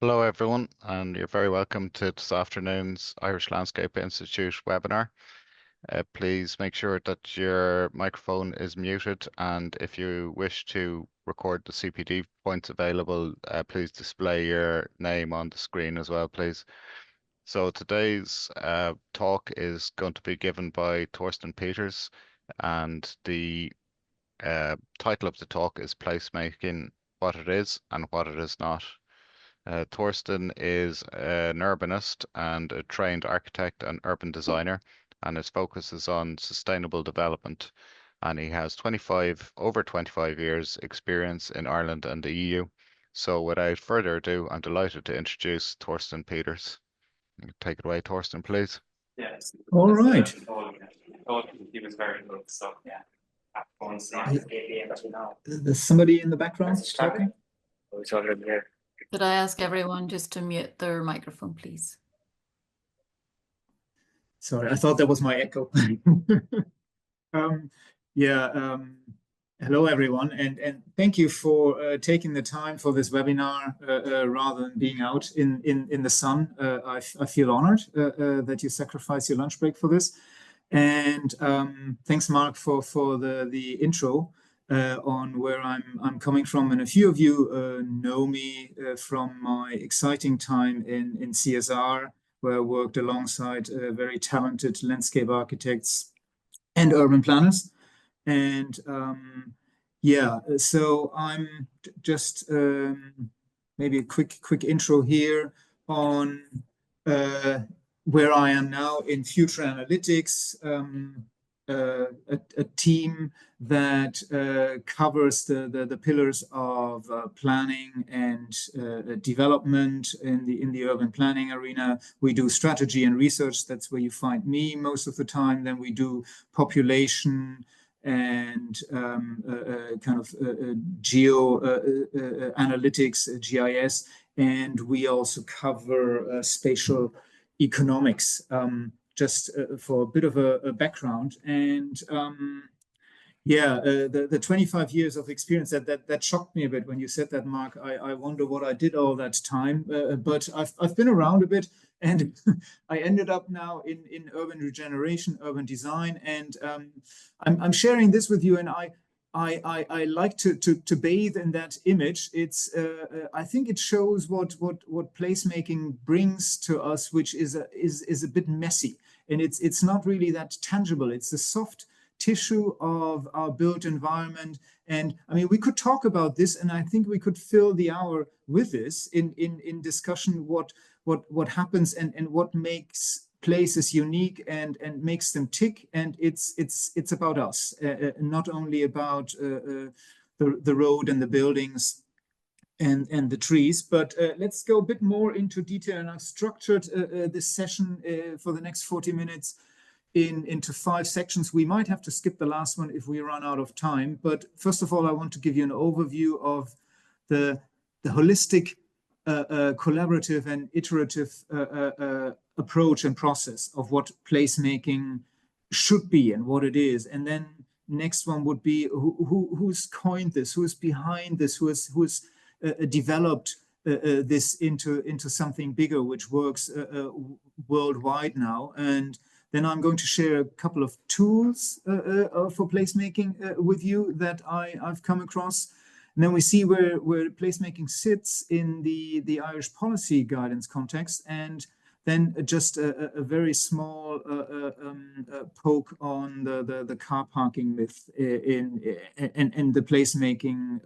Hello, everyone, and you're very welcome to this afternoon's Irish Landscape Institute webinar. Please make sure that your microphone is muted, and if you wish to record the CPD points available, please display your name on the screen as well, please. So today's talk is going to be given by Thorsten Peters, and the title of the talk is Placemaking, What It Is and What It Is Not. Thorsten is an urbanist and a trained architect and urban designer, and his focus is on sustainable development. And he has over 25 years experience in Ireland and the EU. So without further ado, I'm delighted to introduce Thorsten Peters. Take it away, Thorsten, please. Yes. All right. He was very good. So yeah. There's somebody in the background talking. Oh, it's already there. Could I ask everyone just to mute their microphone, please? Sorry, I thought that was my echo. Hello, everyone, and thank you for taking the time for this webinar rather than being out in the sun. I feel honored that you sacrifice your lunch break for this. And thanks, Mark, for the intro. On where I'm coming from, and a few of you know me from my exciting time in CSR, where I worked alongside very talented landscape architects and urban planners. And so I'm just maybe a quick intro here on where I am now in future analytics. A team that covers the pillars of planning and development in the urban planning arena. We do strategy and research. That's where you find me most of the time. Then we do population and geo analytics, GIS, and we also cover spatial economics. Just for a bit of a background, and the 25 years of experience that shocked me a bit when you said that, Mark. I wonder what I did all that time, but I've been around a bit, and I ended up now in urban regeneration, urban design, and I'm sharing this with you, and I like to bathe in that image. It's I think it shows what placemaking brings to us, which is a bit messy, and it's not really that tangible. It's the soft tissue of our built environment, and I mean we could talk about this, and I think we could fill the hour with this in discussion what happens and what makes places unique and makes them tick, and it's about us, not only about the road and the buildings and the trees, but let's go a bit more into detail. And I've structured this session for the next 40 minutes into 5 sections. We might have to skip the last one if we run out of time, but first of all I want to give you an overview of the holistic collaborative and iterative approach and process of what placemaking should be and what it is. And then next one would be who's coined this, who's behind this, who's developed this into something bigger, which works worldwide now. And then I'm going to share a couple of tools for placemaking with you that I've come across. And then we see where placemaking sits in the Irish policy guidance context, and then just a very small poke on the car parking myth in the placemaking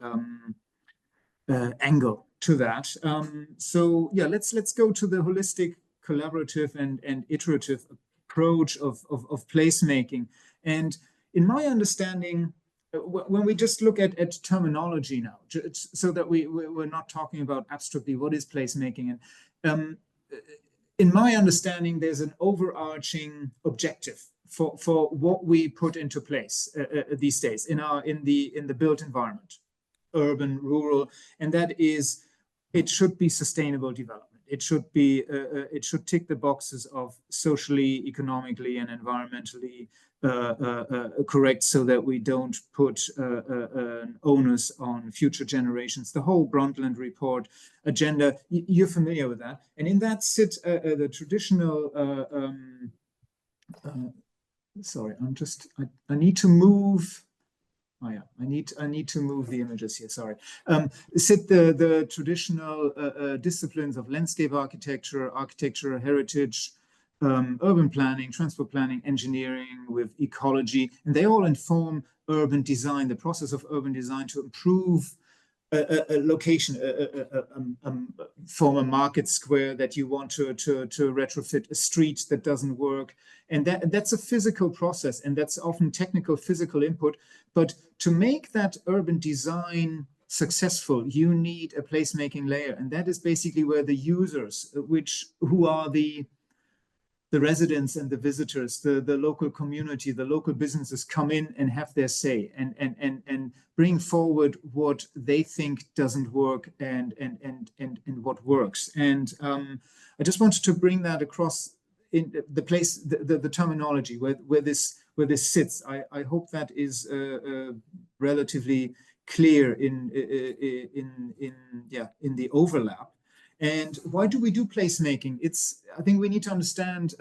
angle to that. So yeah, let's go to the holistic, collaborative, and iterative approach of placemaking. And in my understanding, when we just look at terminology now, so that we're not talking about abstractly what is placemaking, and in my understanding, there's an overarching objective for what we put into place these days in the built environment, urban, rural, and that is it should be sustainable development. It should be it should tick the boxes of socially, economically, and environmentally correct, so that we don't put an onus on future generations. The whole Brundtland report agenda, you're familiar with that. And in that sit the traditional, sorry, I need to move. Oh yeah, I need to move the images here. Sorry. Sit the traditional disciplines of landscape architecture, architecture, heritage, urban planning, transport planning, engineering, with ecology, and they all inform urban design, the process of urban design to improve a location, from a market square that you want to retrofit a street that doesn't work. And that's a physical process, and that's often technical physical input. But to make that urban design successful, you need a placemaking layer. And that is basically where the users, who are the residents and the visitors, the local community, the local businesses come in and have their say and bring forward what they think doesn't work and what works. And I just wanted to bring that across in the place, the terminology where this sits. I hope that is relatively clear in the overlap. And why do we do placemaking? I think we need to understand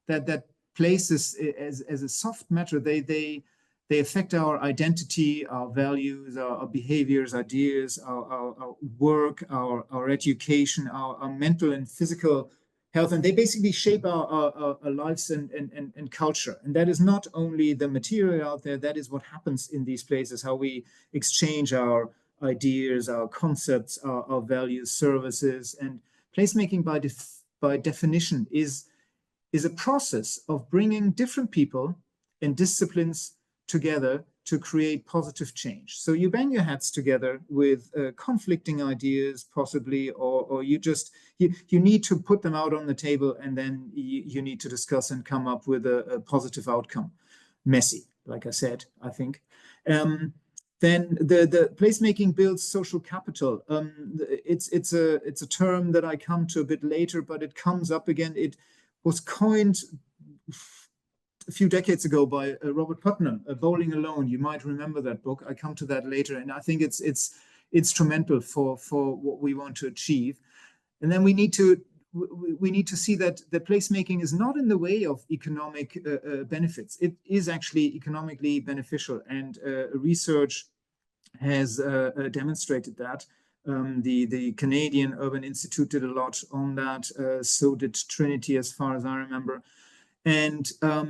that places as a soft matter, they affect our identity, our values, our behaviors, ideas, our work, our education, our mental and physical health, and they basically shape our lives and culture. And that is not only the material out there, that is what happens in these places, how we exchange our ideas, our concepts, our values, services. And placemaking by definition is a process of bringing different people and disciplines together to create positive change. So you bang your heads together with conflicting ideas, possibly, or you need to put them out on the table, and then you need to discuss and come up with a positive outcome. Messy, like I said, I think. Then the placemaking builds social capital. It's a term that I come to a bit later, but it comes up again. It was coined a few decades ago by Robert Putnam, Bowling Alone. You might remember that book. I come to that later, and I think it's instrumental for what we want to achieve. And then we need to see that the placemaking is not in the way of economic benefits. It is actually economically beneficial, and research has demonstrated that. The Canadian Urban Institute did a lot on that. So did Trinity, as far as I remember. And I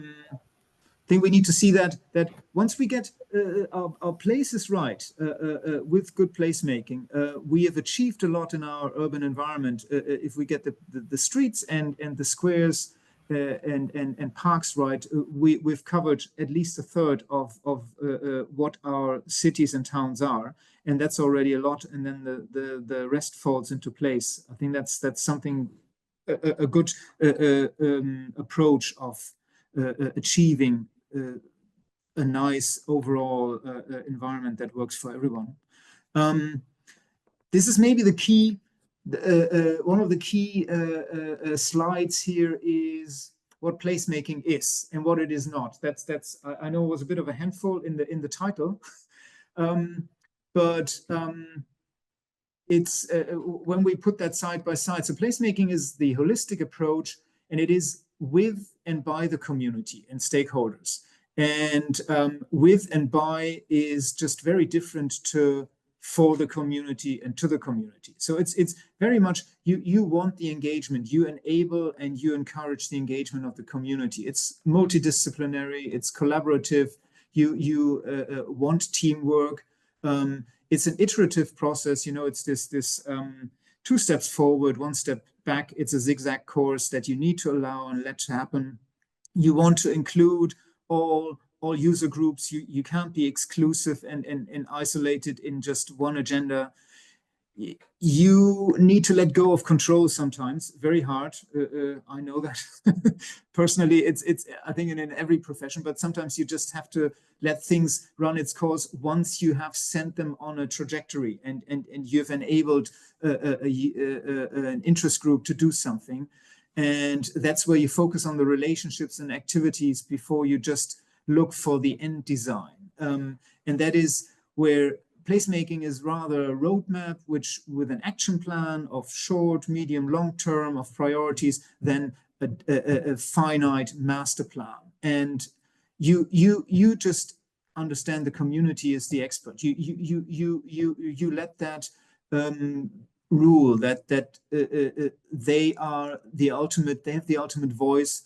think we need to see that once we get our places right with good placemaking, we have achieved a lot in our urban environment. If we get the streets and the squares and parks right, we've covered at least a third of what our cities and towns are, and that's already a lot. And then the rest falls into place. I think that's something, a good approach of achieving a nice overall environment that works for everyone. This is maybe the key. One of the key slides here is what placemaking is and what it is not. That's I know it was a bit of a handful in the title, but it's when we put that side by side. So placemaking is the holistic approach, and it is with and by the community and stakeholders. And with and by is just very different to for the community and to the community. So it's very much you want the engagement, you enable and you encourage the engagement of the community. It's multidisciplinary, it's collaborative, you want teamwork. It's an iterative process, it's this 2 steps forward, 1 step back. It's a zigzag course that you need to allow and let happen. You want to include all user groups. You can't be exclusive and isolated in just one agenda. You need to let go of control sometimes, very hard. I know that personally. It's I think in every profession, but sometimes you just have to let things run its course once you have sent them on a trajectory and you've enabled an interest group to do something. And that's where you focus on the relationships and activities before you just look for the end design. And that is where placemaking is rather a roadmap, which with an action plan of short, medium, long term of priorities, than a finite master plan. And you just understand the community is the expert. You let that rule that they are the ultimate. They have the ultimate voice,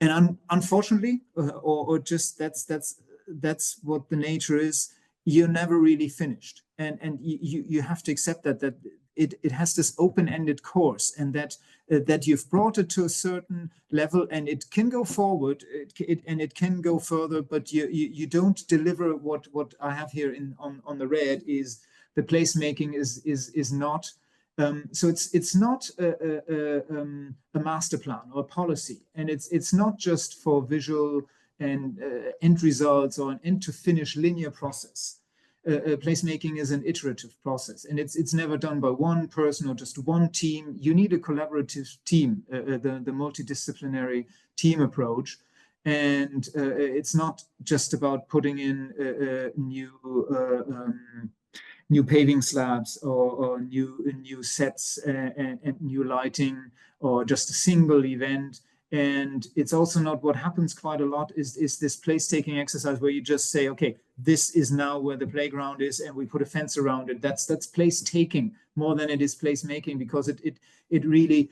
and unfortunately, or just that's what the nature is. You're never really finished, and you have to accept that it has this open-ended course, and that you've brought it to a certain level, and it can go forward, and it can go further, but you don't deliver what I have here on the red is the placemaking is not. So it's not a master plan or a policy, and it's not just for visual and end results or an end to finish linear process. Placemaking is an iterative process, and it's never done by one person or just one team. You need a collaborative team, the multidisciplinary team approach, and it's not just about putting in new paving slabs or new sets and new lighting or just a single event. And it's also not what happens quite a lot is this place-taking exercise where you just say, okay, this is now where the playground is, and we put a fence around it. That's place-taking more than it is place-making, because it really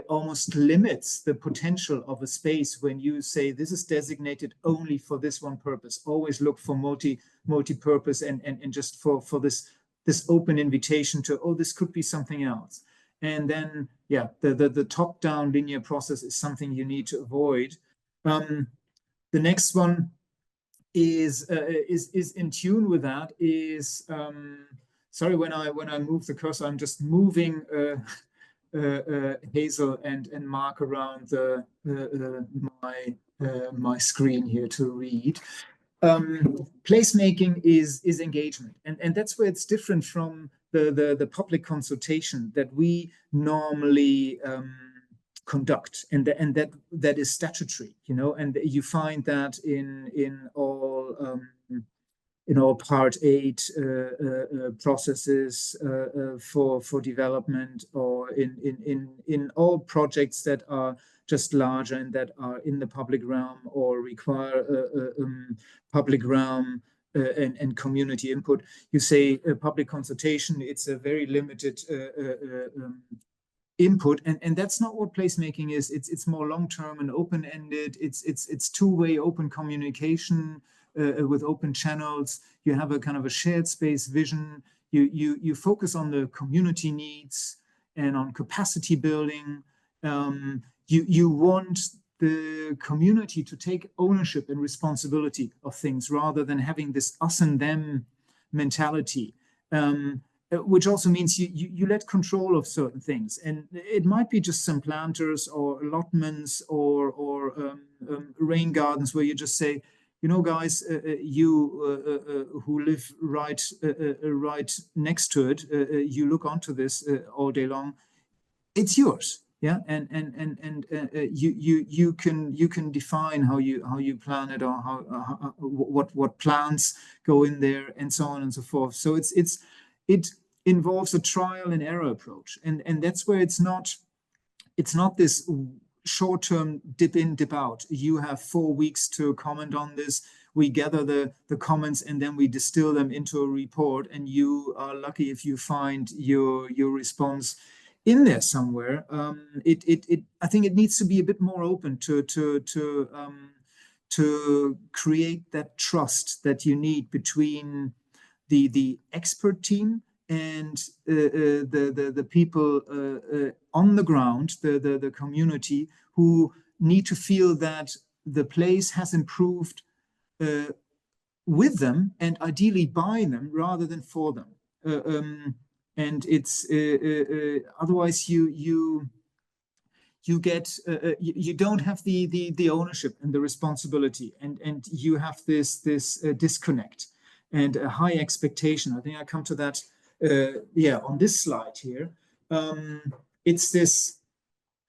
almost limits the potential of a space when you say this is designated only for this one purpose. Always look for multi-purpose and just for this open invitation to, oh, this could be something else. And then, yeah, the top-down linear process is something you need to avoid. The next one is in tune with that. Sorry, when I move the cursor, I'm just moving Hazel and Mark around my screen here to read. Placemaking is engagement, and that's where it's different from the public consultation that we normally conduct, and that is statutory, and you find that in all Part 8 processes for development, or in all projects that are just larger and that are in the public realm or require public realm and community input. You say public consultation, it's a very limited input, and that's not what placemaking is. It's more long-term and open-ended. It's two-way open communication with open channels. You have a kind of a shared space vision. You focus on the community needs and on capacity building. You want the community to take ownership and responsibility of things rather than having this us and them mentality, which also means you let control of certain things. And it might be just some planters or allotments or rain gardens where you just say, guys, you who live right next to it, you look onto this all day long. It's yours. Yeah, and you can define how you plan it, or what plants go in there, and so on and so forth. So it involves a trial and error approach, and that's where it's not this short-term dip in, dip out. You have 4 weeks to comment on this. We gather the comments, and then we distill them into a report, and you are lucky if you find your response in there somewhere. I think it needs to be a bit more open to create that trust that you need between the expert team and the people on the ground, the community, who need to feel that the place has improved with them, and ideally by them rather than for them. And it's otherwise you get you don't have the ownership and the responsibility, and you have this disconnect and a high expectation. I think I come to that on this slide here. It's this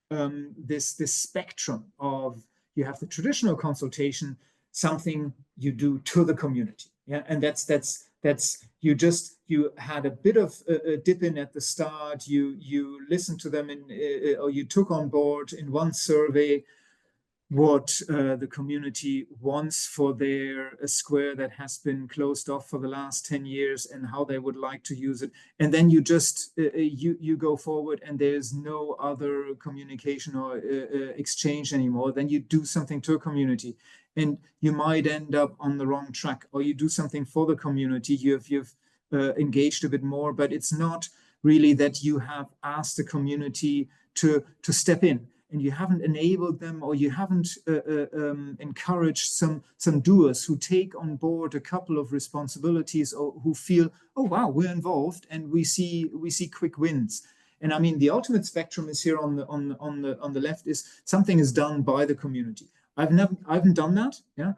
this spectrum of, you have the traditional consultation, something you do to the community, yeah, and that's you had a bit of a dip in at the start, you listened to them or you took on board in one survey what the community wants for their square that has been closed off for the last 10 years and how they would like to use it. And then you just, you go forward and there's no other communication or exchange anymore. Then you do something to a community and you might end up on the wrong track, or you do something for the community. You've engaged a bit more, but it's not really that you have asked the community to step in. And you haven't enabled them, or you haven't encouraged some doers who take on board a couple of responsibilities, or who feel, oh wow, we're involved and we see quick wins. And I mean, the ultimate spectrum is here on the left, is something is done by the community. I haven't done that. Yeah,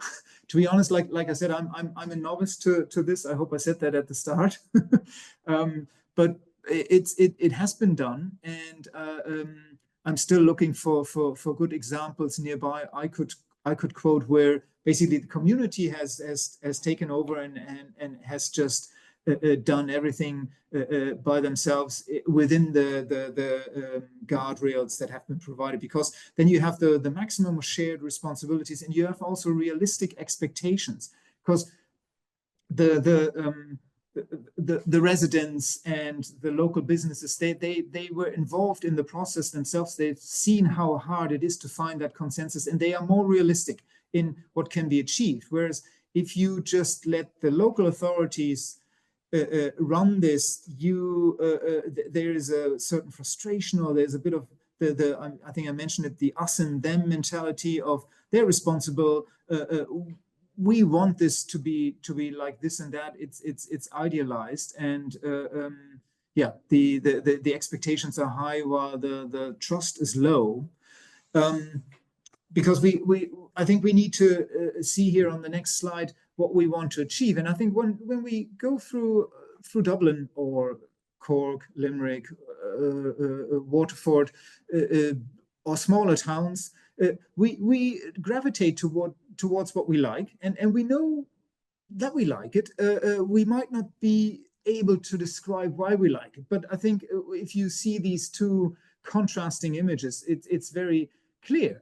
to be honest, like I said, I'm a novice to this. I hope I said that at the start, but it has been done, and I'm still looking for good examples nearby. I could quote where basically the community has taken over and has just done everything by themselves within the guardrails that have been provided, because then you have the maximum of shared responsibilities, and you have also realistic expectations, because the residents and the local businesses, they were involved in the process themselves. They've seen how hard it is to find that consensus, and they are more realistic in what can be achieved. Whereas if you just let the local authorities run this, there is a certain frustration, or there's a bit of I think I mentioned it, the us and them mentality of they're responsible. We want this to be like this and that. It's idealized, and yeah, the expectations are high while the trust is low. Because I think we need to see here on the next slide what we want to achieve. And I think when we go through Dublin or Cork, Limerick, Waterford, or smaller towns, we gravitate towards what we like, and we know that we like it. We might not be able to describe why we like it, but I think if you see these two contrasting images, it's very clear.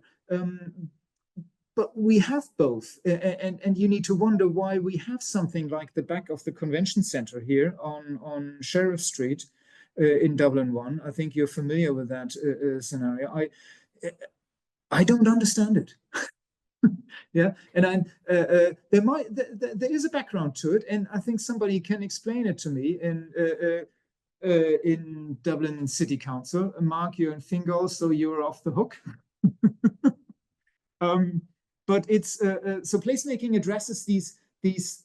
But we have both, and you need to wonder why we have something like the back of the convention center here on Sheriff Street in Dublin 1. I think you're familiar with that scenario. I don't understand it. Yeah, and there is a background to it, and I think somebody can explain it to me in Dublin City Council. Mark, you're in Fingal, so you're off the hook. But it's so placemaking addresses these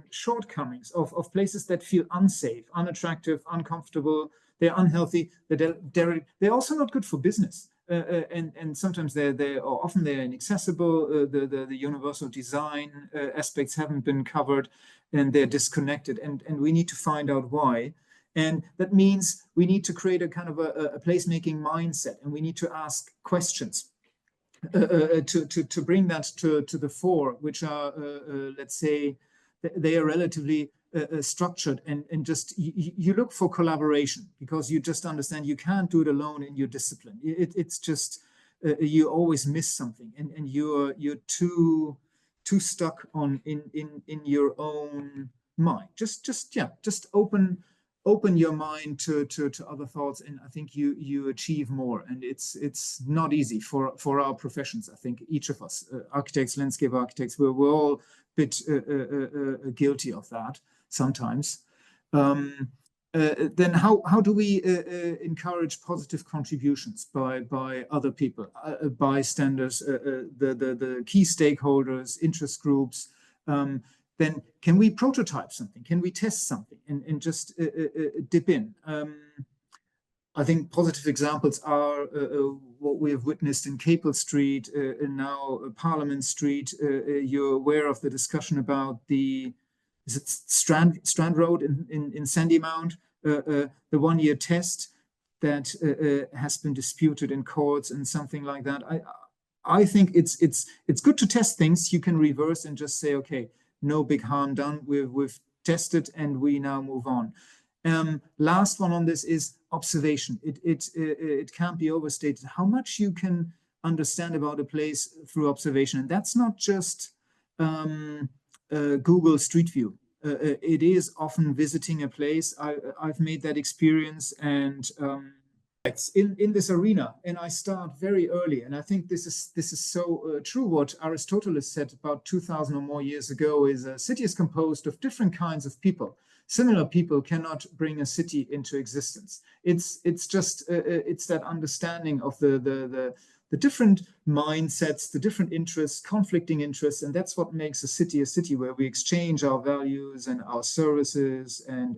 shortcomings of places that feel unsafe, unattractive, uncomfortable. They're unhealthy. They're also not good for business. And sometimes often they're inaccessible. The universal design aspects haven't been covered, and they're disconnected. And we need to find out why. And that means we need to create a kind of a placemaking mindset, and we need to ask questions to bring that to the fore, which are let's say they are relatively structured, and just you look for collaboration, because you just understand you can't do it alone in your discipline. It's just you always miss something, and you're too stuck in your own mind. Just open your mind to other thoughts, and I think you achieve more. And it's not easy for our professions. I think each of us, architects, landscape architects, we're all a bit guilty of that sometimes. Then how do we encourage positive contributions by other people, bystanders, the key stakeholders, interest groups? Then can we prototype something? Can we test something and just dip in? I think positive examples are what we have witnessed in Capel Street and now Parliament Street. You're aware of the discussion about is it Strand Road in Sandymount, the one-year test. that has been disputed in courts and something like that. I think it's good to test things. You can reverse and just say, okay, no big harm done. We've tested and we now move on. Last one on this is observation. It can't be overstated how much you can understand about a place through observation. And that's not just Google Street View. It is often visiting a place. I've made that experience, and it's in this arena, and I start very early. And I think this is so true. What Aristotle said about 2,000 or more years ago is a city is composed of different kinds of people. Similar people cannot bring a city into existence. It's just it's that understanding of the different mindsets, the different interests, conflicting interests, and that's what makes a city where we exchange our values and our services and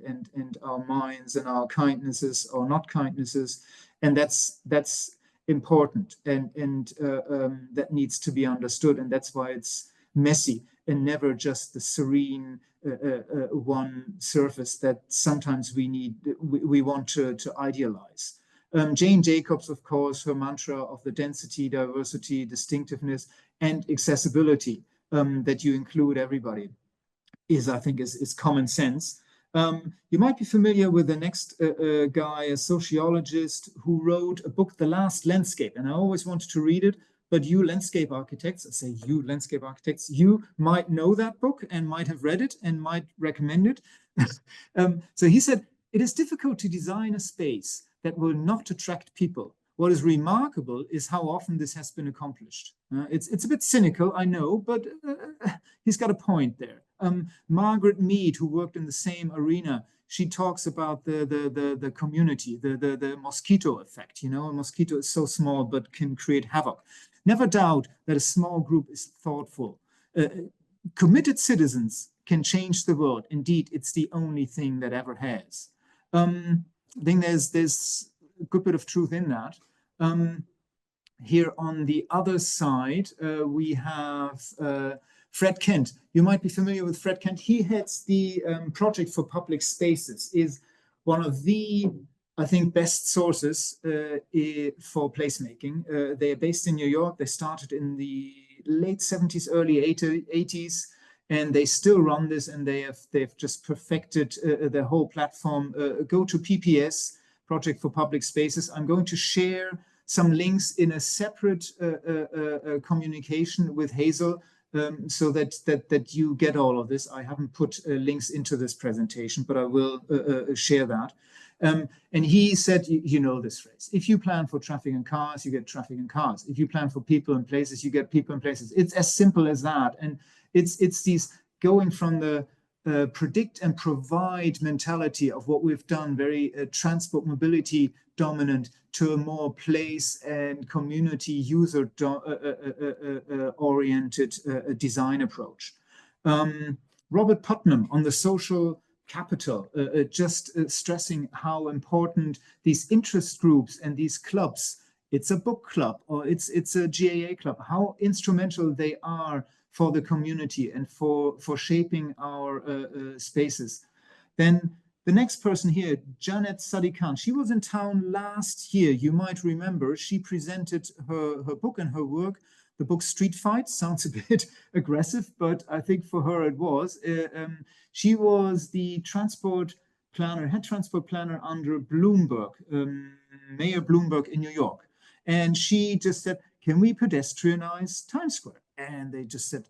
our minds and our kindnesses or not kindnesses, and that's important, and that needs to be understood, and that's why it's messy and never just the serene one surface that sometimes we want to idealize. Jane Jacobs, of course, her mantra of the density, diversity, distinctiveness, and accessibility, that you include everybody, I think is common sense. You might be familiar with the next guy, a sociologist who wrote a book, The Last Landscape, and I always wanted to read it, but you landscape architects, I say you landscape architects, you might know that book and might have read it and might recommend it. So he said, it is difficult to design a space that will not attract people. What is remarkable is how often this has been accomplished. It's a bit cynical, I know, but he's got a point there. Margaret Mead, who worked in the same arena, she talks about the community, the mosquito effect. You know, a mosquito is so small but can create havoc. Never doubt that a small group is thoughtful. Committed citizens can change the world. Indeed, it's the only thing that ever has. I think there's a good bit of truth in that. Here on the other side, we have Fred Kent. You might be familiar with Fred Kent. He heads the Project for Public Spaces, is one of the, I think, best sources for placemaking. They are based in New York. They started in the late 70s, early 80s. And they still run this, and they've just perfected their whole platform. Go to PPS, Project for Public Spaces. I'm going to share some links in a separate communication with Hazel, so that you get all of this. I haven't put links into this presentation, but I will share that. And he said, you know this phrase, if you plan for traffic and cars, you get traffic and cars. If you plan for people and places, you get people and places. It's as simple as that. And it's these going from the predict and provide mentality of what we've done, very transport mobility dominant, to a more place and community user oriented design approach. Robert Putnam on the social capital, just stressing how important these interest groups and these clubs, it's a book club or it's a GAA club, how instrumental they are for the community and for shaping our spaces. Then the next person here, Janet Sadikan, she was in town last year. You might remember she presented her book and her work. The book Street Fight sounds a bit aggressive, but I think for her it was. She was the transport planner, head transport planner under Bloomberg, Mayor Bloomberg in New York. And she just said, can we pedestrianize Times Square? And they just said,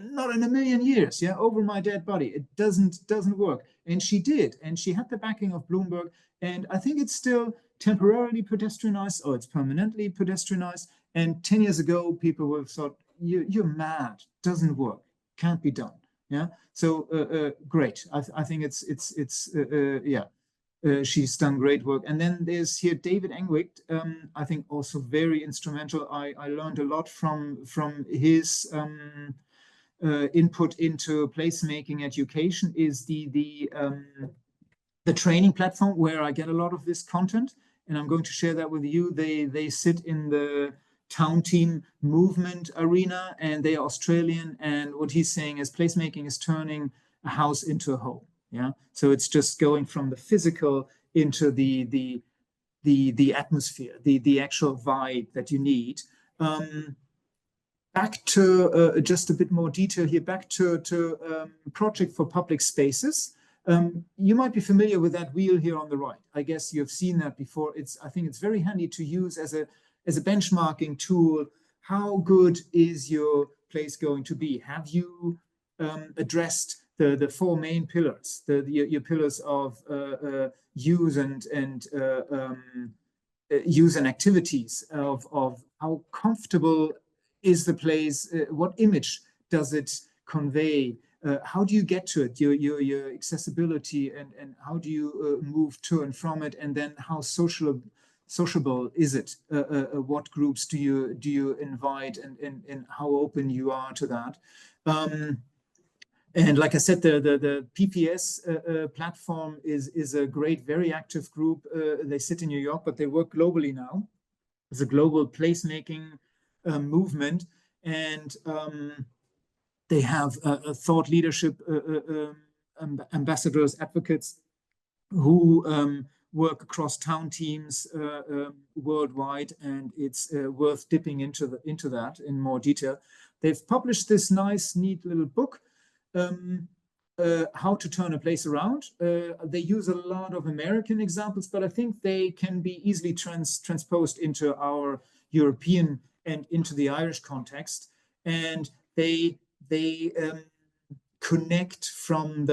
not in a million years, yeah, over my dead body. It doesn't work. And she did, and she had the backing of Bloomberg. And I think it's still temporarily pedestrianized, or it's permanently pedestrianized. And 10 years ago, people would have thought, you're mad, doesn't work, can't be done. Yeah. So great. I think yeah. She's done great work. And then there's here David Engwicht, I think also very instrumental. I learned a lot from his input into placemaking education, is the training platform where I get a lot of this content, and I'm going to share that with you. They sit in the town team movement arena, and they are Australian, and what he's saying is placemaking is turning a house into a home. Yeah, so it's just going from the physical into the the atmosphere, the actual vibe that you need. Back to just a bit more detail here, back to project for public spaces. You might be familiar with that wheel here on the right. I guess you've seen that before. I think it's very handy to use as a benchmarking tool. How good is your place going to be? Have you addressed the four main pillars, your pillars of use and use and activities, of how comfortable is the place, what image does it convey, how do you get to it, your accessibility, and how do you move to and from it, and then how sociable is it, what groups do you invite, and how open you are to that. And like I said, the PPS platform is a great, very active group. They sit in New York, but they work globally now. It's a global placemaking movement, and they have thought leadership ambassadors, advocates who work across town teams worldwide, and it's worth dipping into that in more detail. They've published this nice, neat little book, how to turn a place around. They use a lot of American examples, but I think they can be easily transposed into our European and into the Irish context. And they connect from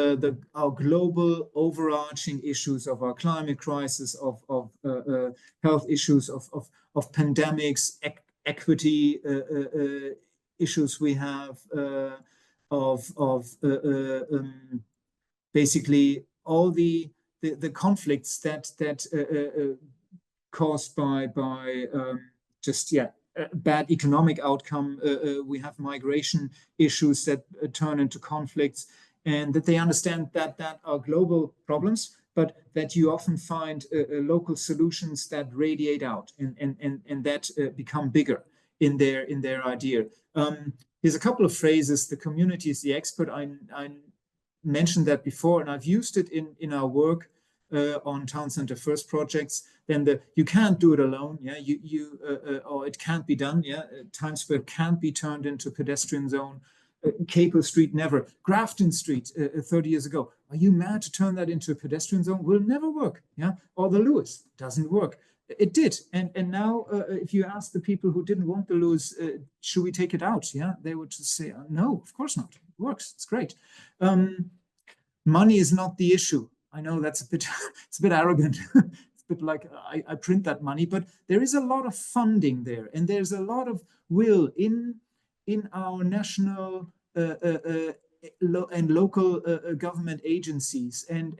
our global overarching issues of our climate crisis, of health issues, of pandemics, equity issues we have, basically all the conflicts that caused by bad economic outcome. We have migration issues that turn into conflicts, and that they understand that are global problems, but that you often find local solutions that radiate out and that become bigger in their idea. Here's a couple of phrases. The community is the expert. I mentioned that before, and I've used it in our work on town center first projects. Then you can't do it alone. Yeah, or it can't be done. Yeah, Times Square can't be turned into a pedestrian zone. Capel Street, never. Grafton Street 30 years ago. Are you mad to turn that into a pedestrian zone? Will never work. Yeah, or the Lewis doesn't work. It did, and now if you ask the people who didn't want the Lewis, should we take it out? Yeah, they would just say, no, of course not. It works. It's great. Money is not the issue. I know that's it's a bit arrogant. It's a bit like I print that money, but there is a lot of funding there, and there's a lot of will in our national and local government agencies and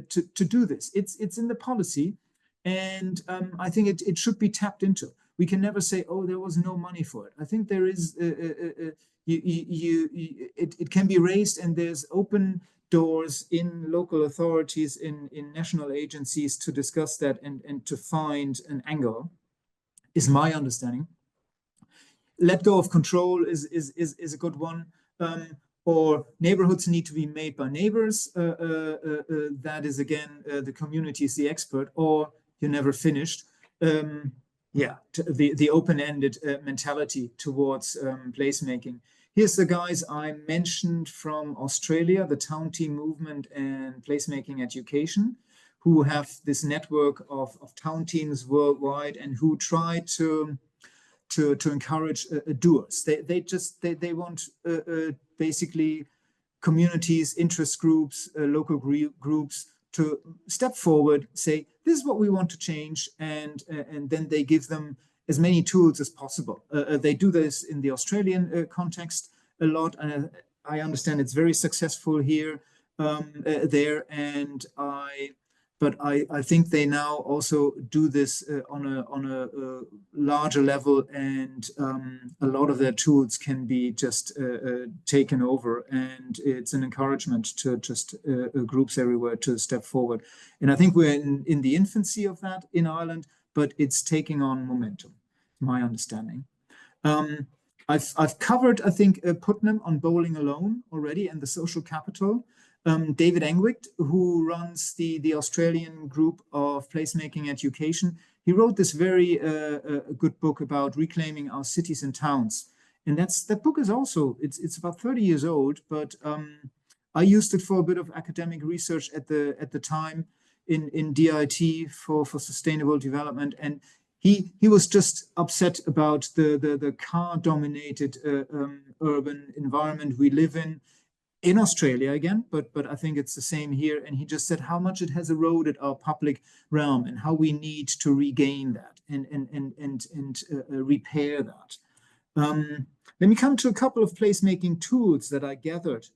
to do this. It's in the policy. And I think it should be tapped into. We can never say, oh, there was no money for it. I think there is, it can be raised, and there's open doors in local authorities, in national agencies to discuss that and to find an angle, is my understanding. Let go of control is a good one. Or neighborhoods need to be made by neighbors. That is, again, the community is the expert, or you're never finished. The open-ended mentality towards placemaking. Here's the guys I mentioned from Australia, the town team movement and placemaking education, who have this network of town teams worldwide, and who try to encourage doers. They want basically communities, interest groups, local groups to step forward, say, this is what we want to change, and then they give them as many tools as possible. They do this in the Australian context a lot, and I understand it's very successful here, there, and but I think they now also do this on a larger level, and a lot of their tools can be just taken over, and it's an encouragement to just groups everywhere to step forward. And I think we're in the infancy of that in Ireland, but it's taking on momentum, my understanding. I've covered, I think, Putnam on bowling alone already, and the social capital. David Engwicht, who runs the Australian group of placemaking education. He wrote this very good book about reclaiming our cities and towns. And that book is also, it's about 30 years old, but I used it for a bit of academic research at the time in DIT for sustainable development. And he was just upset about the car-dominated urban environment we live in Australia again, but I think it's the same here. And he just said how much it has eroded our public realm and how we need to regain that and repair that. Let me come to a couple of placemaking tools that I gathered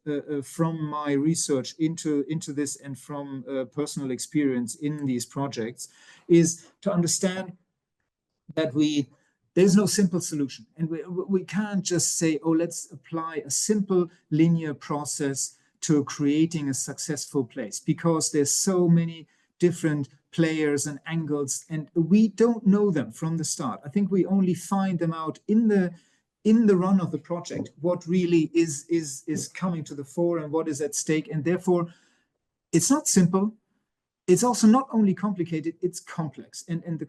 from my research into this and from personal experience in these projects, is to understand that there's no simple solution. And we can't just say, oh, let's apply a simple linear process to creating a successful place, because there's so many different players and angles, and we don't know them from the start. I think we only find them out in the run of the project, what really is coming to the fore and what is at stake. And therefore, it's not simple. It's also not only complicated, it's complex. And the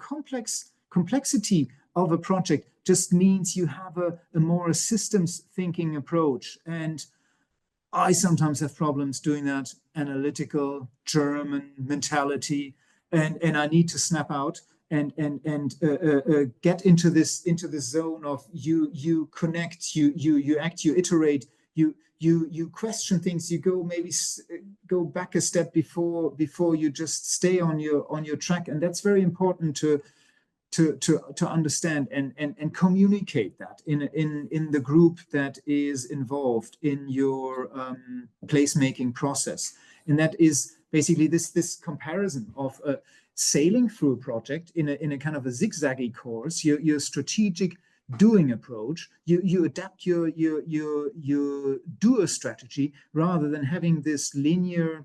complexity of a project just means you have a more systems thinking approach. And I sometimes have problems doing that analytical German mentality, and I need to snap out and get into this zone of you connect, you act, you iterate, you question things, you go back a step before you just stay on your track. And that's very important to understand and communicate that in the group that is involved in your placemaking process. And that is basically this comparison of sailing through a project in a kind of a zigzaggy course, your strategic doing approach. You adapt your doer strategy rather than having this linear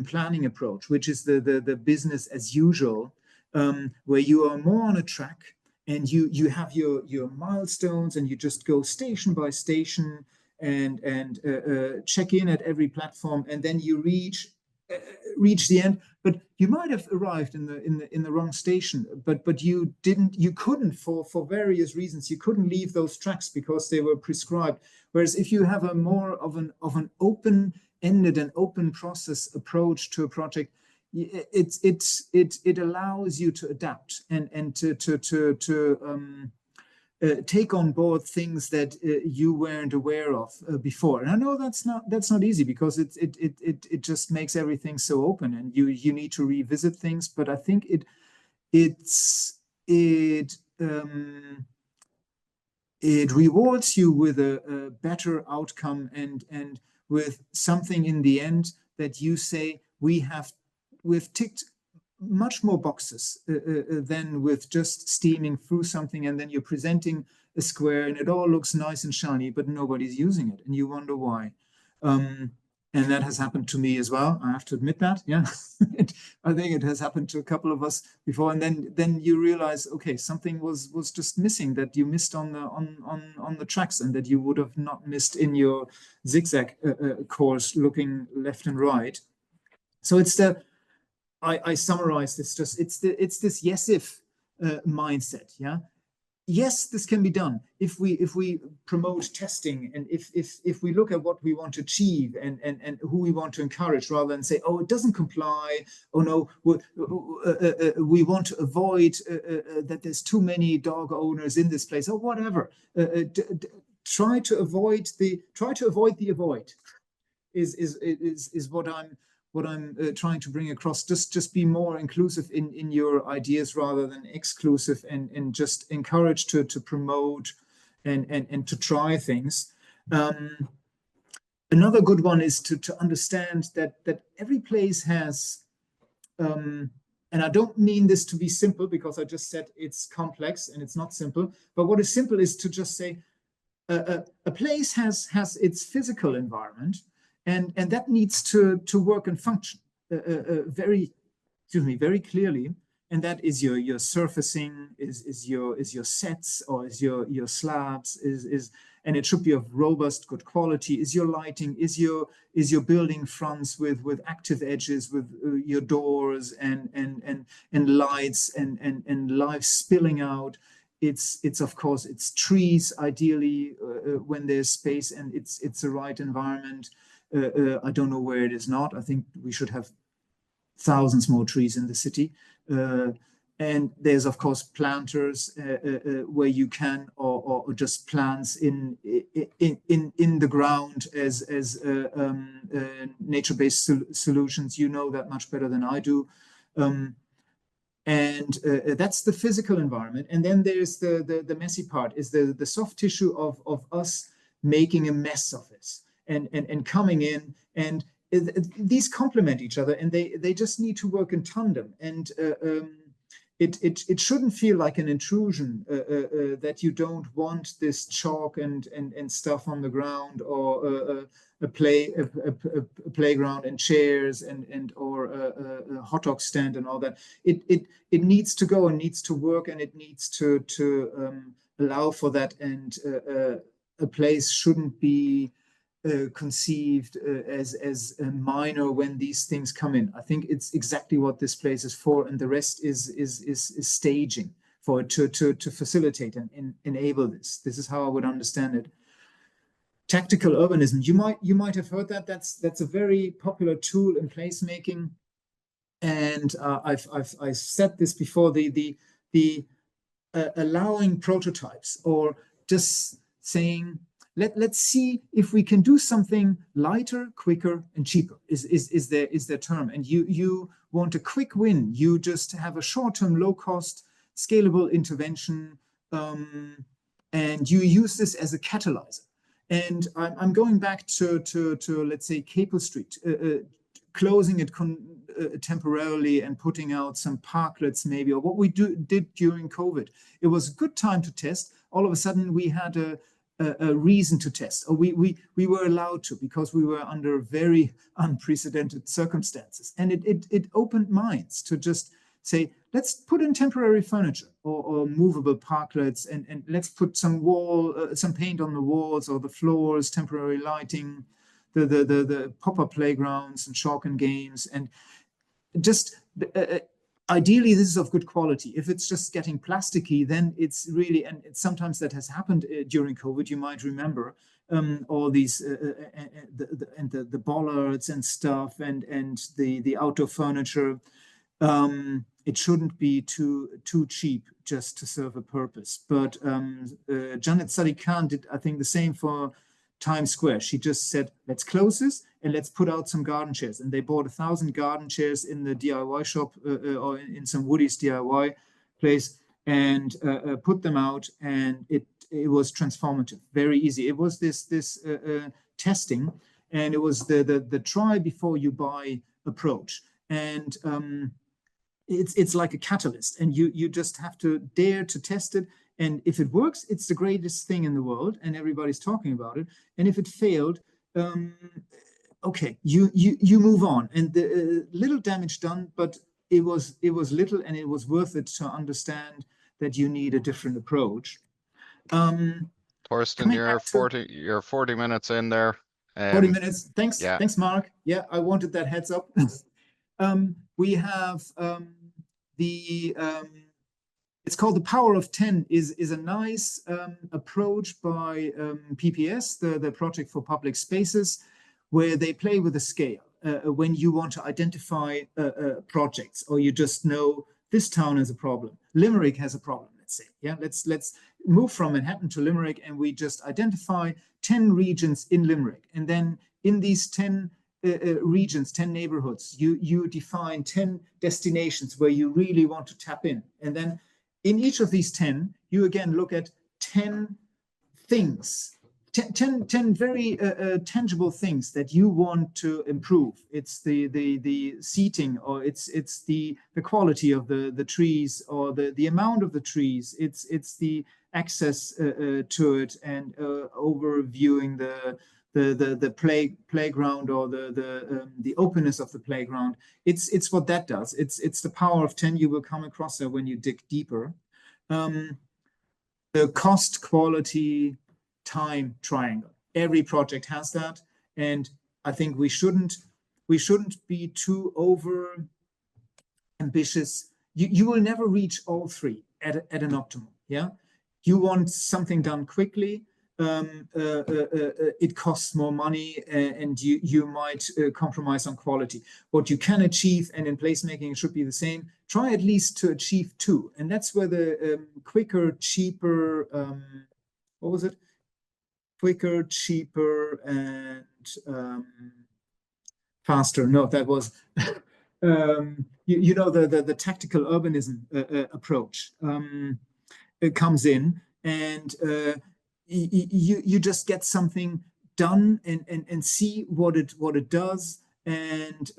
planning approach, which is the business as usual. Where you are more on a track and you have your milestones and you just go station by station and check in at every platform, and then you reach the end. But you might have arrived in the wrong station, but you couldn't for various reasons. You couldn't leave those tracks because they were prescribed. Whereas if you have a more of an open-ended and open process approach to a project, it allows you to adapt and to take on board things that you weren't aware of before. And I know that's not easy, because it just makes everything so open, and you need to revisit things. But I think it rewards you with a better outcome and with something in the end that you say we've ticked much more boxes than with just steaming through something, and then you're presenting a square and it all looks nice and shiny, but nobody's using it, and you wonder why. And that has happened to me as well. I have to admit that. Yeah, I think it has happened to a couple of us before, and then you realize, okay, something was just missing, that you missed on the tracks, and that you would have not missed in your zigzag course, looking left and right. So it's I summarize this, it's this yes if mindset. Yeah, yes, this can be done if we promote testing, and if we look at what we want to achieve and who we want to encourage, rather than say, oh, it doesn't comply, oh no, we want to avoid that there's too many dog owners in this place, or whatever. Try to avoid the avoid is what I'm trying to bring across. Just be more inclusive in your ideas rather than exclusive, and just encourage to promote and to try things. Another good one is to understand that every place has, and I don't mean this to be simple, because I just said it's complex and it's not simple, but what is simple is to just say a place has its physical environment, and that needs to work and function very clearly. And that is your surfacing, is your sets, or is your slabs, and it should be of robust, good quality. Is your lighting, is your building fronts with active edges, with your doors and lights and live spilling out. It's of course, it's trees ideally when there's space and it's the right environment. I don't know where it is not. I think we should have thousands more trees in the city. And there's of course planters where you can, or just plants in the ground as nature-based solutions. You know that much better than I do. And that's the physical environment. And then there's the messy part, is the soft tissue of us making a mess of this and coming in, and these complement each other, and they just need to work in tandem. And it shouldn't feel like an intrusion that you don't want this chalk and stuff on the ground, or a playground and chairs or a hot dog stand and all that. It needs to go and needs to work, and it needs to allow for that. And a place shouldn't be conceived as minor when these things come in. I think it's exactly what this place is for, and the rest is staging for it to facilitate and enable this. This is how I would understand it. Tactical urbanism. You might have heard that. That's a very popular tool in placemaking, and I've said this before. The allowing prototypes, or just saying, let's see if we can do something lighter, quicker, and cheaper is their term. And you want a quick win. You just have a short-term, low-cost, scalable intervention, and you use this as a catalyzer. And I'm going back to let's say Capel Street, closing it temporarily and putting out some parklets maybe, or what we did during COVID. It was a good time to test. All of a sudden we had a reason to test, or we were allowed to, because we were under very unprecedented circumstances. And it opened minds to just say, let's put in temporary furniture or movable parklets, and let's put some paint on the walls or the floors, temporary lighting, the pop-up playgrounds and chalk and games, and just ideally this is of good quality. If it's just getting plasticky, then it's really, and sometimes that has happened during COVID. You might remember all these the bollards and stuff, and the outdoor furniture. It shouldn't be too cheap just to serve a purpose. But Janet Sadiq-Khan did, I think, the same for Times Square. She just said, let's close this and let's put out some garden chairs. And they bought 1,000 garden chairs in the DIY shop, or in some Woody's DIY place, and put them out. And it was transformative, very easy. It was this testing, and it was the try before you buy approach. And it's like a catalyst, and you just have to dare to test it. And if it works, it's the greatest thing in the world, and everybody's talking about it. And if it failed, okay, you move on. And the little damage done, but it was little, and it was worth it to understand that you need a different approach. Thorsten, you're 40 minutes in there. 40 minutes. Thanks. Yeah. Thanks, Mark. Yeah, I wanted that heads up. We have it's called the Power of 10 is a nice approach by PPS, the Project for Public Spaces, where they play with the scale. When you want to identify projects, or you just know this town has a problem, Limerick has a problem, let's say. Yeah, let's move from Manhattan to Limerick, and we just identify 10 regions in Limerick. And then in these 10 regions, 10 neighborhoods, you define 10 destinations where you really want to tap in. And then in each of these 10, you again look at 10 things, 10 very tangible things that you want to improve. It's the seating, or it's the quality of the trees, or the amount of the trees. It's the access to it, and overviewing the playground, or the openness of the playground. It's what that does. It's the power of 10. You will come across that when you dig deeper. The cost, quality, time triangle. Every project has that, and I think we shouldn't be too over ambitious. You will never reach all three at an optimum. Yeah, you want something done quickly. It costs more money, and you might compromise on quality. What you can achieve, and in placemaking it should be the same, try at least to achieve two. And that's where the quicker, cheaper, what was it? Quicker, cheaper, and faster. No, that was, you know, the tactical urbanism approach comes in, and you just get something done and see what it does, and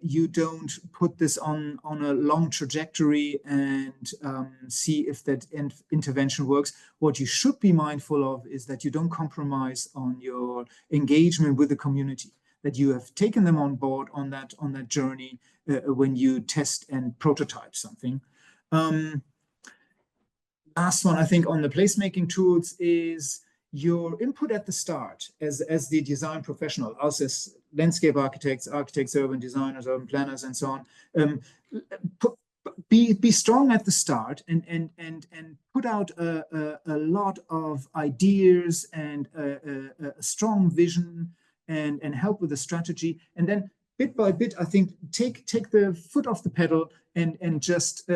you don't put this on a long trajectory and see if that intervention works. What you should be mindful of is that you don't compromise on your engagement with the community, that you have taken them on board on that journey when you test and prototype something. Last one, I think, on the placemaking tools is your input at the start as the design professional, us as landscape architects, urban designers, urban planners, and so on. Be strong at the start and put out a lot of ideas and a strong vision and help with the strategy. And then bit by bit, I think, take the foot off the pedal and just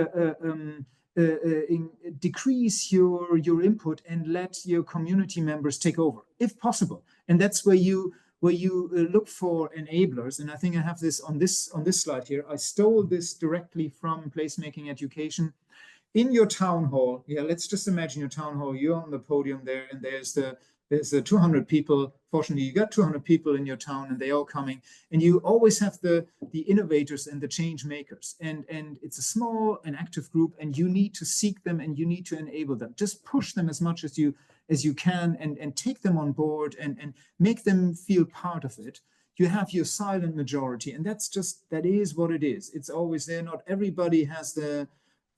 decrease your input and let your community members take over, if possible. And that's where you look for enablers. And I think I have this on this slide here. I stole this directly from placemaking education. In your town hall, yeah, let's just imagine your town hall. You're on the podium there, and there's the 200 people. Fortunately, you got 200 people in your town, and they all coming. And you always have the innovators and the change makers. And it's a small and active group, and you need to seek them and you need to enable them. Just push them as much as you can and take them on board and make them feel part of it. You have your silent majority, and that is what it is. It's always there. Not everybody has the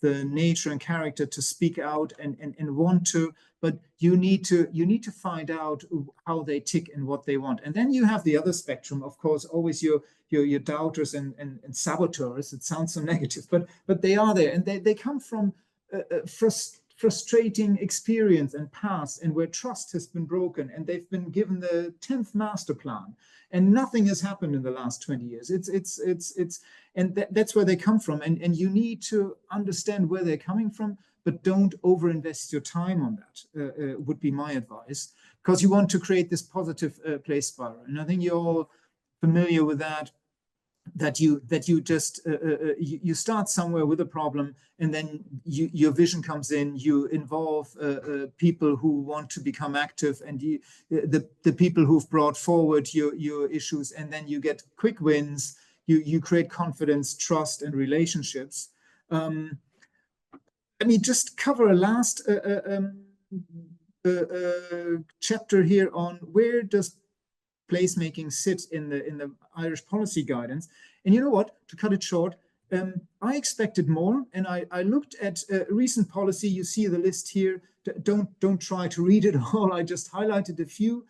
nature and character to speak out and want to, but you need to find out how they tick and what they want. And then you have the other spectrum, of course, always your doubters and saboteurs. It sounds so negative, but they are there, and they come from frustrating experience and past, and where trust has been broken, and they've been given the 10th master plan, and nothing has happened in the last 20 years. That's where they come from, and you need to understand where they're coming from, but don't overinvest your time on that, would be my advice, because you want to create this positive place spiral. And I think you're all familiar with that you just you start somewhere with a problem, and then your vision comes in. You involve people who want to become active, and the people who've brought forward your issues, and then you get quick wins. You create confidence, trust, and relationships. Let me just cover a last chapter here on where does placemaking sit in the Irish policy guidance. And you know what, to cut it short, I expected more, and I looked at recent policy. You see the list here. Don't try to read it all. I just highlighted a few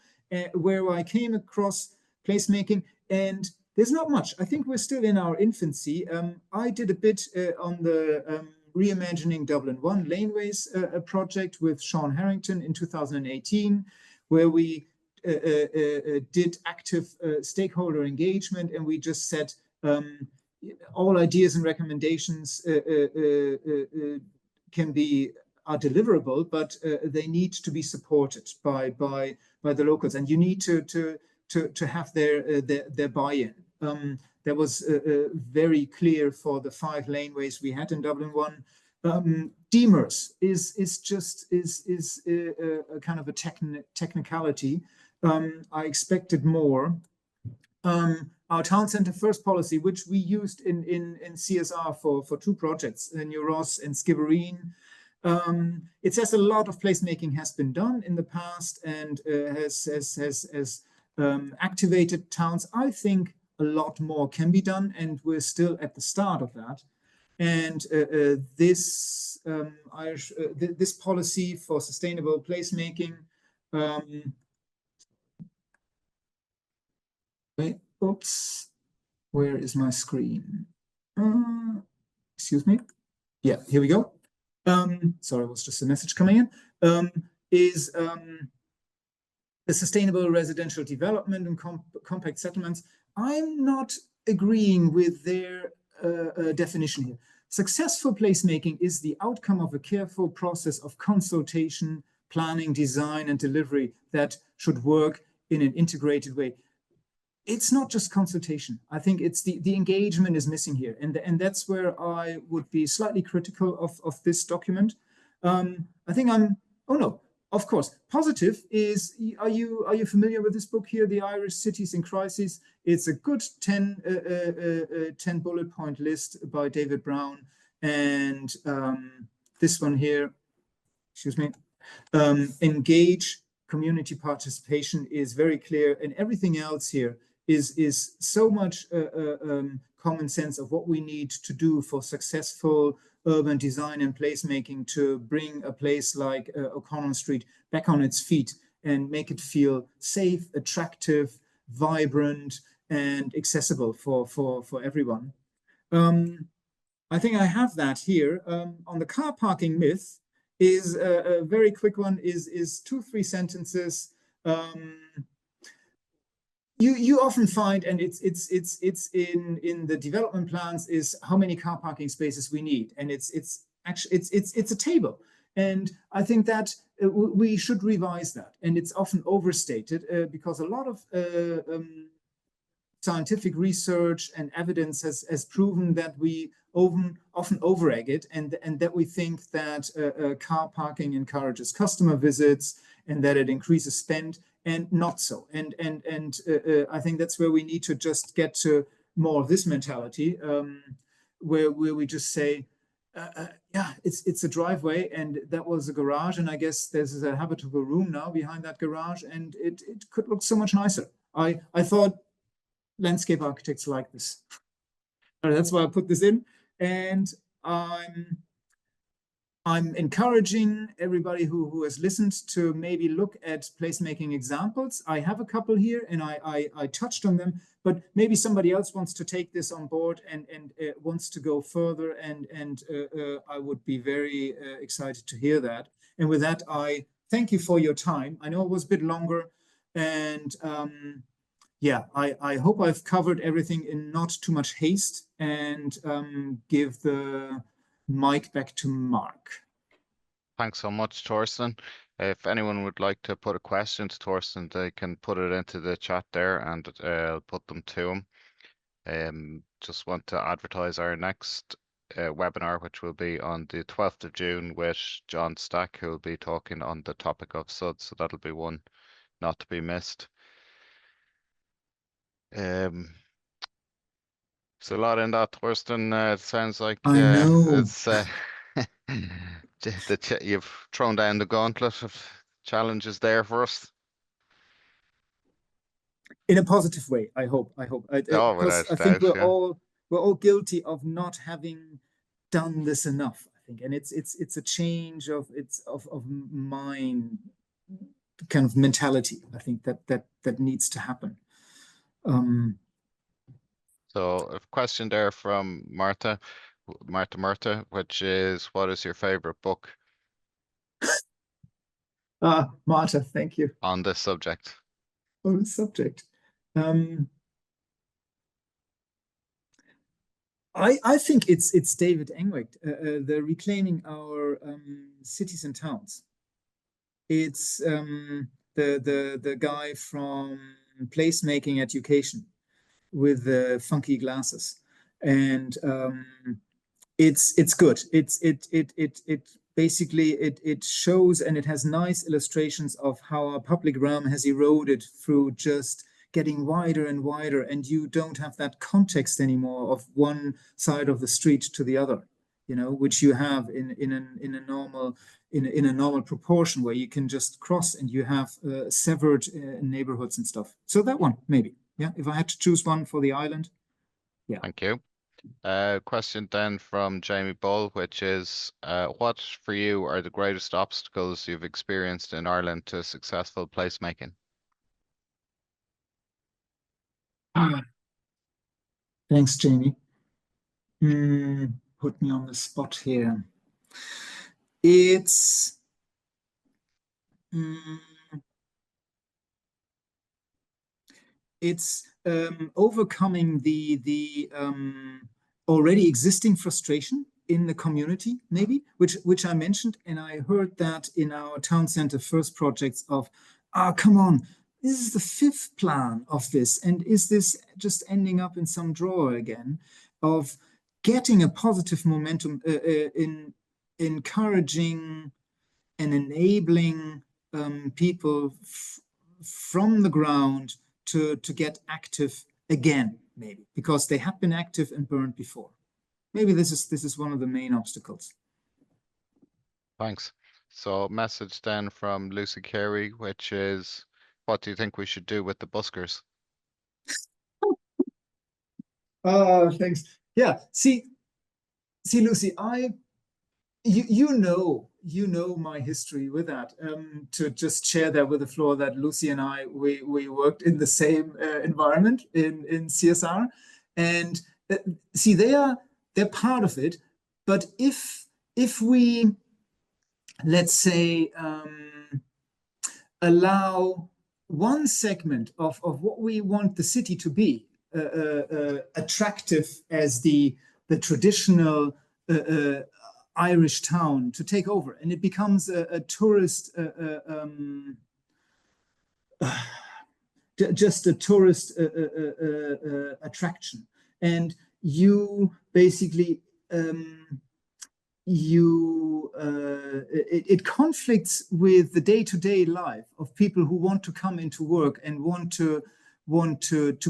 where I came across placemaking, and there's not much. I think we're still in our infancy. I did a bit on the Reimagining Dublin 1 Laneways project with Sean Harrington in 2018, where we did active stakeholder engagement, and we just said all ideas and recommendations are deliverable, but they need to be supported by the locals, and you need to have their buy-in. That was very clear for the 5 laneways we had in Dublin 1. Demers is a kind of a technicality. I expected more. Our town center first policy, which we used in CSR for 2 projects, New Ross and Skibbereen. It says a lot of placemaking has been done in the past and has activated towns. I think a lot more can be done, and we're still at the start of that. And this policy for sustainable placemaking Wait, oops, where is my screen? Excuse me. Yeah, here we go. Sorry, it was just a message coming in. The sustainable residential development and compact settlements. I'm not agreeing with their definition here. Successful placemaking is the outcome of a careful process of consultation, planning, design, and delivery that should work in an integrated way. It's not just consultation. I think it's the engagement is missing here. And that's where I would be slightly critical of this document. I think oh no, of course. Positive is, are you familiar with this book here, The Irish Cities in Crisis? It's a good 10 bullet point list by David Brown. And this one here, excuse me, engage, community participation is very clear. And everything else here is so much common sense of what we need to do for successful urban design and placemaking to bring a place like O'Connell Street back on its feet and make it feel safe, attractive, vibrant, and accessible for everyone. I think I have that here. On the car parking myth is a very quick one, is 2-3 sentences. You often find, and it's in the development plans, is how many car parking spaces we need, and it's actually it's a table, and I think that we should revise that, and it's often overstated because a lot of scientific research and evidence has proven that we often overegg it, and that we think that car parking encourages customer visits and that it increases spend. And not so. And I think that's where we need to just get to more of this mentality, where we just say, yeah, it's a driveway, and that was a garage, and I guess there's a habitable room now behind that garage, and it could look so much nicer. I thought landscape architects like this. That's why I put this in, and I'm encouraging everybody who has listened to maybe look at placemaking examples. I have a couple here, and I touched on them, but maybe somebody else wants to take this on board and wants to go further, and I would be very excited to hear that. And with that, I thank you for your time. I know it was a bit longer, and yeah, I hope I've covered everything in not too much haste, and give the mic back to Mark. Thanks so much, Thorsten. If anyone would like to put a question to Thorsten, they can put it into the chat there, and I'll put them to him. Just want to advertise our next webinar, which will be on the 12th of June with John Stack, who will be talking on the topic of SUD. So that'll be one not to be missed. It's a lot in that, Thorsten. It sounds like I know. it's you've thrown down the gauntlet of challenges there for us. In a positive way, I hope. Oh, Because without I think doubt, yeah. we're all guilty of not having done this enough, I think, and it's a change of mind, kind of mentality. I think that needs to happen. So a question there from Martha, which is, what is your favorite book Martha, thank you on this subject? on the subject. I think it's David Engwick, the Reclaiming Our Cities and Towns. It's the guy from Placemaking Education with the funky glasses, and it's good. It basically it shows, and it has nice illustrations of how our public realm has eroded through just getting wider and wider, and you don't have that context anymore of one side of the street to the other, you know, which you have in a normal proportion, where you can just cross and you have severed neighborhoods and stuff. So that one, maybe, yeah, if I had to choose one for the island. Yeah. Thank you. Question then from Jamie Bull, which is, what for you are the greatest obstacles you've experienced in Ireland to successful placemaking? Thanks, Jamie. Put me on the spot here. It's overcoming the already existing frustration in the community, maybe, which I mentioned, and I heard that in our town center first projects of, come on, this is the fifth plan of this, and is this just ending up in some drawer again? Of getting a positive momentum in encouraging and enabling people from the ground to get active again, maybe because they have been active and burned before. Maybe this is one of the main obstacles. Thanks. So message then from Lucy Carey, which is, what do you think we should do with the buskers? Thanks. Yeah. See, Lucy, you know my history with that. To just share that with the floor, that Lucy and I we worked in the same environment in CSR, and see they're part of it. But if we, let's say, allow one segment of what we want the city to be attractive as the traditional Irish town to take over, and it becomes a tourist, just a tourist attraction, and you basically it conflicts with the day-to-day life of people who want to come into work and want to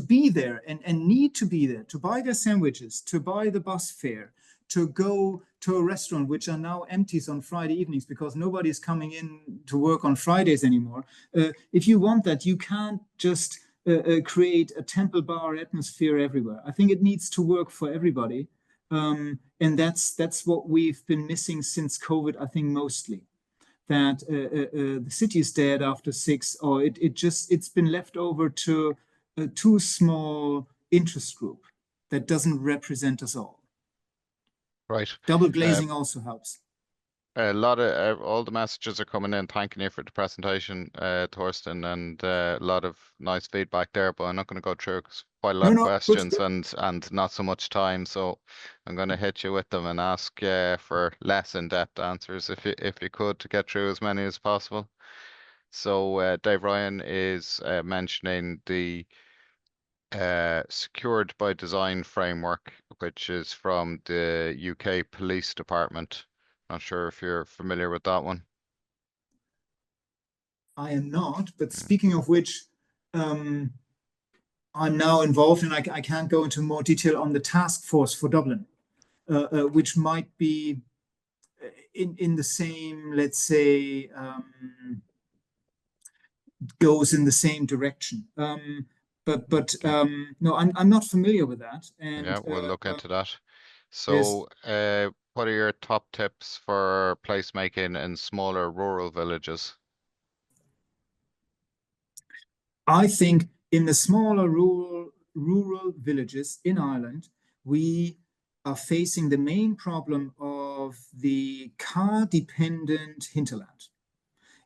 be there and need to be there to buy their sandwiches, to buy the bus fare, to go to a restaurant, which are now empty on Friday evenings because nobody is coming in to work on Fridays anymore. If you want that, you can't just create a temple bar atmosphere everywhere. I think it needs to work for everybody. And that's what we've been missing since COVID, I think, mostly. That the city is dead after 6, or it's been left over to a too small interest group that doesn't represent us all. Right. Double glazing also helps. A lot of all the messages are coming in thanking you for the presentation, Thorsten, and a lot of nice feedback there. But I'm not going to go through because quite a lot of questions good. and not so much time. So I'm going to hit you with them and ask for less in-depth answers if you could, to get through as many as possible. So Dave Ryan is mentioning the secured by design framework, which is from the UK Police Department. Not sure if you're familiar with that one. I am not, but speaking of which, I'm now involved, and I can't go into more detail on the task force for Dublin, which might be in the same, let's say, goes in the same direction. But no, I'm not familiar with that. And yeah, we'll look into that. So, yes. What are your top tips for placemaking in smaller rural villages? I think in the smaller rural villages in Ireland, we are facing the main problem of the car-dependent hinterland.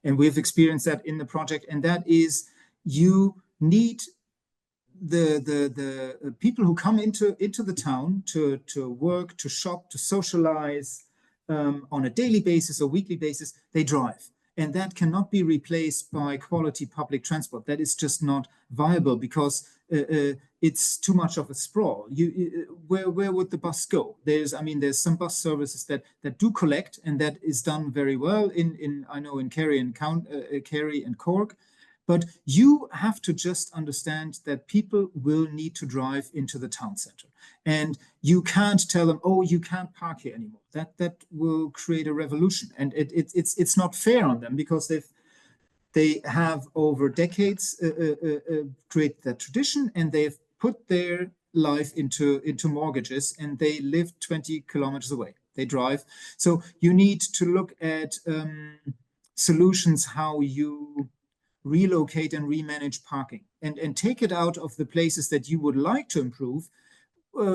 And we've experienced that in the project, and that is you need the people who come into the town to work, to shop, to socialize on a daily basis or weekly basis. They drive, and that cannot be replaced by quality public transport. That is just not viable because it's too much of a sprawl. Where would the bus go? There's some bus services that do collect, and that is done very well in I know in Kerry and Cork. But you have to just understand that people will need to drive into the town center. And you can't tell them, oh, you can't park here anymore. That will create a revolution. And it's not fair on them because they have over decades created that tradition, and they've put their life into mortgages, and they live 20 kilometers away. They drive. So you need to look at solutions, how you relocate and remanage parking, and take it out of the places that you would like to improve.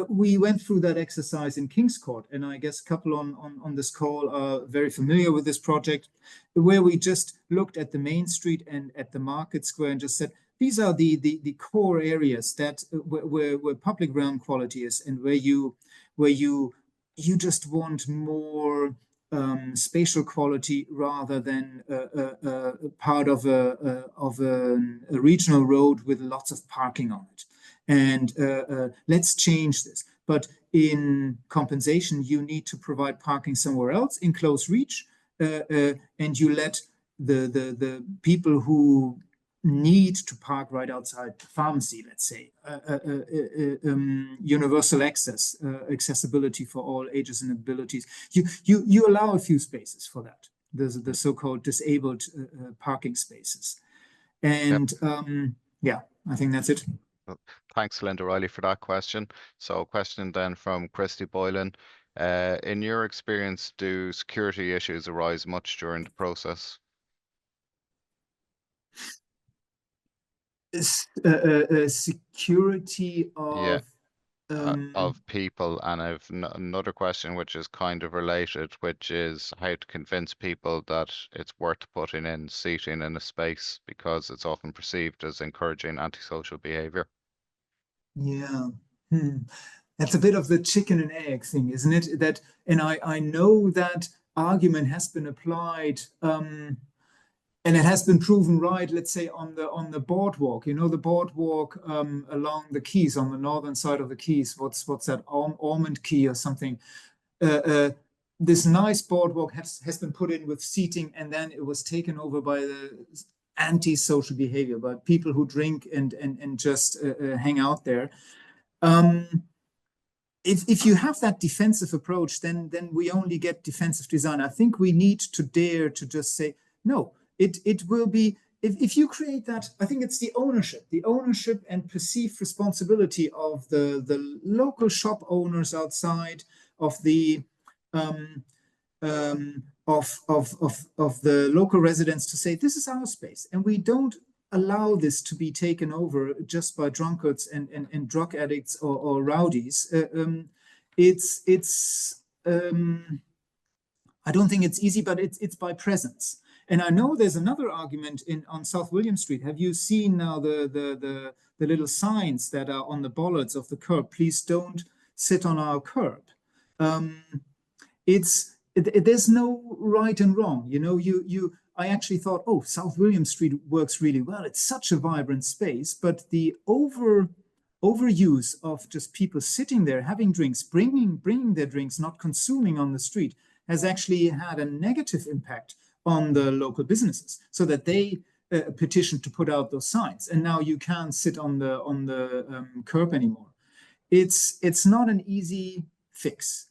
We went through that exercise in King's Court, and I guess a couple on this call are very familiar with this project, where we just looked at the main street and at the market square and just said, these are the core areas that where public realm quality is, and where you just want more spatial quality rather than part of a regional road with lots of parking on it. And let's change this. But in compensation, you need to provide parking somewhere else in close reach, and you let the people who need to park right outside the pharmacy, let's say, universal access, accessibility for all ages and abilities. You allow a few spaces for that. There's the so-called disabled parking spaces. And yeah, I think that's it. Thanks, Linda Riley, for that question. So, question then from Christy Boylan. In your experience, do security issues arise much during the process? Security of of people, and I've another question which is kind of related, which is how to convince people that it's worth putting in seating in a space, because it's often perceived as encouraging antisocial behavior. Yeah. That's a bit of the chicken and egg thing, isn't it? That, and I know that argument has been applied, and it has been proven right, let's say, on the boardwalk. You know, the boardwalk along the quays, on the northern side of the quays. What's that, Ormond Quay or something? This nice boardwalk has been put in with seating, and then it was taken over by the anti-social behavior, by people who drink and just hang out there. If you have that defensive approach, then we only get defensive design. I think we need to dare to just say, no, it will be, if you create that, I think it's the ownership and perceived responsibility of the local shop owners outside, of the of the local residents, to say, this is our space, and we don't allow this to be taken over just by drunkards and drug addicts or rowdies. I don't think it's easy, but it's by presence. And I know there's another argument on South William Street. Have you seen now the little signs that are on the bollards of the curb? Please don't sit on our curb. There's no right and wrong. You know, I actually thought, oh, South William Street works really well. It's such a vibrant space, but the overuse of just people sitting there having drinks, bringing their drinks, not consuming on the street, has actually had a negative impact on the local businesses, so that they petitioned to put out those signs, and now you can't sit on the curb anymore. It's not an easy fix,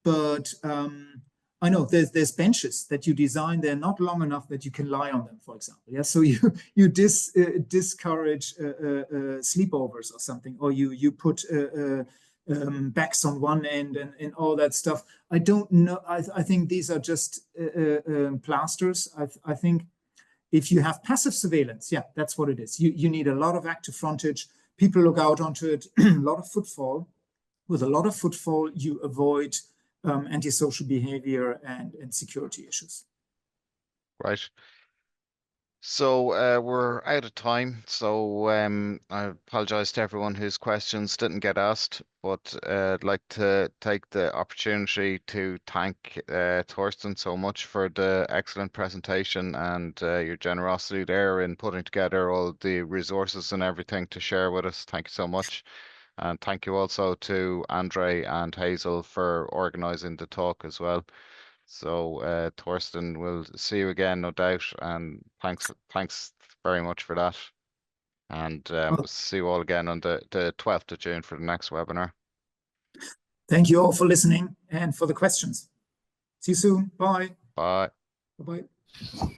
but I know there's benches that you design, they're not long enough that you can lie on them, for example. Yeah, so you discourage sleepovers or something, or you put backs on one end and all that stuff. I don't know. I think these are just plasters. I think if you have passive surveillance, yeah, that's what it is. You need a lot of active frontage. People look out onto it, a lot of footfall. With a lot of footfall, you avoid antisocial behavior and security issues. Right. So we're out of time. So I apologize to everyone whose questions didn't get asked, but I'd like to take the opportunity to thank Thorsten so much for the excellent presentation and your generosity there in putting together all the resources and everything to share with us. Thank you so much. And thank you also to Andre and Hazel for organizing the talk as well. So Thorsten, we'll see you again, no doubt. And thanks very much for that. And we'll see you all again on the 12th of June for the next webinar. Thank you all for listening and for the questions. See you soon. Bye. Bye. Bye-bye.